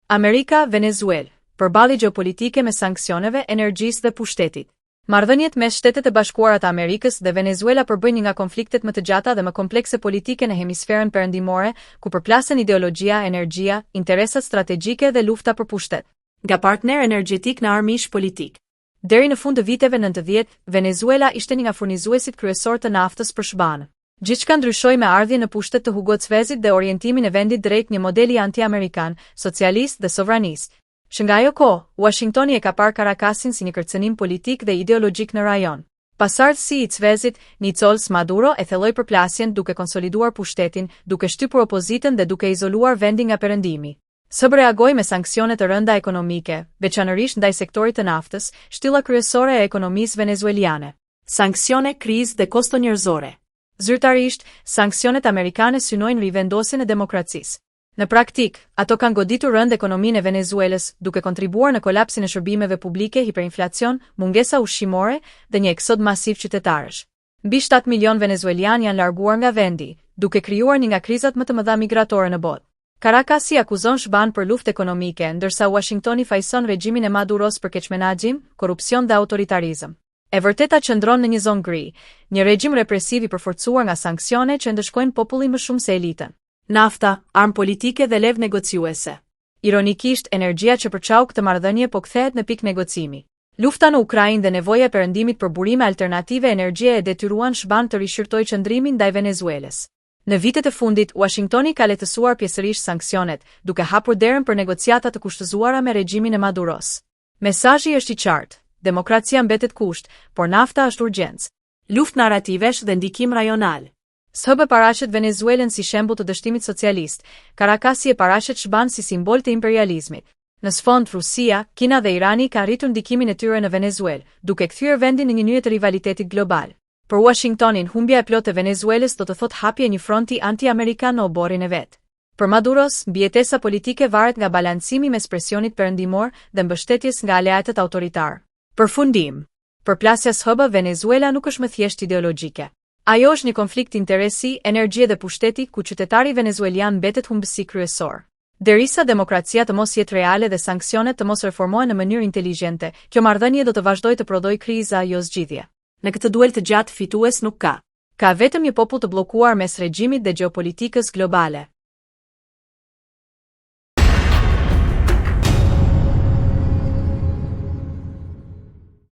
Amerika, Venezuelë, përballje gjeopolitike me sanksioneve, energjisë dhe pushtetit. Marrëdhëniet mes Shtetet e Bashkuara të Amerikës dhe Venezuela përbëjnë një nga konfliktet më të gjata dhe më komplekse politike në hemisferën perëndimore, ku përplasen ideologjia, energjia, interesat strategjike dhe lufta për pushtet. Nga partner energjetik në armish politik. Deri në fund të viteve 90, Venezuela ishte një nga furnizuesit kryesor të naftës për SBA-n. Gjithçka ndryshoi me ardhjen në pushtet të Hugo Chávez dhe orientimin e vendit drejt një modeli anti-amerikan, socialist dhe sovranist. Që nga ajo kohë, Washingtoni e ka parë Caracasin si një kërcënim politik dhe ideologjik në rajon. Pasardhësi i Chávezit, Nicolás Maduro e thelloi përplasjen duke konsoliduar pushtetin, duke shtypur opozitën dhe duke izoluar vendin nga perëndimi. SBA reagoi me sanksione të rënda ekonomike, veçanërisht ndaj sektorit të naftës, shtylla kryesore e ekonomisë venezueliane. Sanksione, krizë dhe kosto njerëzore. Zyrtarisht, sanksionet amerikane synojnë rivendosjen e demokracisë. Në praktik, ato kanë goditur rënd ekonominë e Venezuelës, duke kontribuar në kolapsin e shërbimeve publike, hiperinflacion, mungesa ushqimore dhe një eksod masiv qytetarësh. Mbi 7 milion venezuelian janë larguar nga vendi, duke krijuar një nga krizat më të mëdha migratore në botë. Caracasi akuzon SBA-n për luftë ekonomike, ndërsa Washingtoni fajson regjimin e Maduros për keqmenaxhim, korrupsion dhe autoritarizëm. E vërteta qëndron në një zonë gri, një regjim represiv i përforcuar nga sanksione që ndëshkojnë popullin më shumë se elitën. Nafta, armë politike dhe levë negociuese. Ironikisht, energjia që përçau këtë marrëdhënie po kthehet në pikë negocimi. Lufta në Ukrainë dhe nevoja e perëndimit për burime alternative energjie e detyruan SBA-n të rishqyrtojë qëndrimin ndaj Venezuelës. Në vitet e fundit, Washingtoni ka lehtësuar pjesërisht sanksionet, duke hapur derën për negociata të kushtëzuara me regjimin e Maduros. Mesazhi është i qartë: demokracia mbetet kusht, por nafta është urgjencë. Luftë narrativesh dhe ndikim rajonal. SBA paraqet Venezuelën si shembull të dështimit socialist, Caracasi e paraqet SBA-n si simbol të imperializmit. Në sfond, Rusia, Kina dhe Irani kanë rritur ndikimin e tyre në Venezuelë, duke kthyer vendin në një nyje të rivalitetit global. Për Washingtonin, humbja e plotë e Venezuelës do të thotë hapje një fronti anti-amerikan në oborrin e vet. Për Maduros, mbijetesa politike varet nga balancimi mes presionit perëndimor dhe mbështetjes nga aleatët autoritar. Përfundim. Përplasja SBA Venezuela nuk është më thjesht ideologjike. Ajo është një konflikt interesi, energjie dhe pushteti ku qytetari venezuelian mbetet humbësi kryesor. Derisa demokracia të mos jetë reale dhe sanksionet të mos reformohen në mënyrë inteligjente, kjo marrëdhënie do të vazhdojë të prodhojë kriza, jo zgjidhje. Në këtë duel të gjatë fitues nuk ka. Ka vetëm një popull të bllokuar mes regjimit dhe gjeopolitikës globale.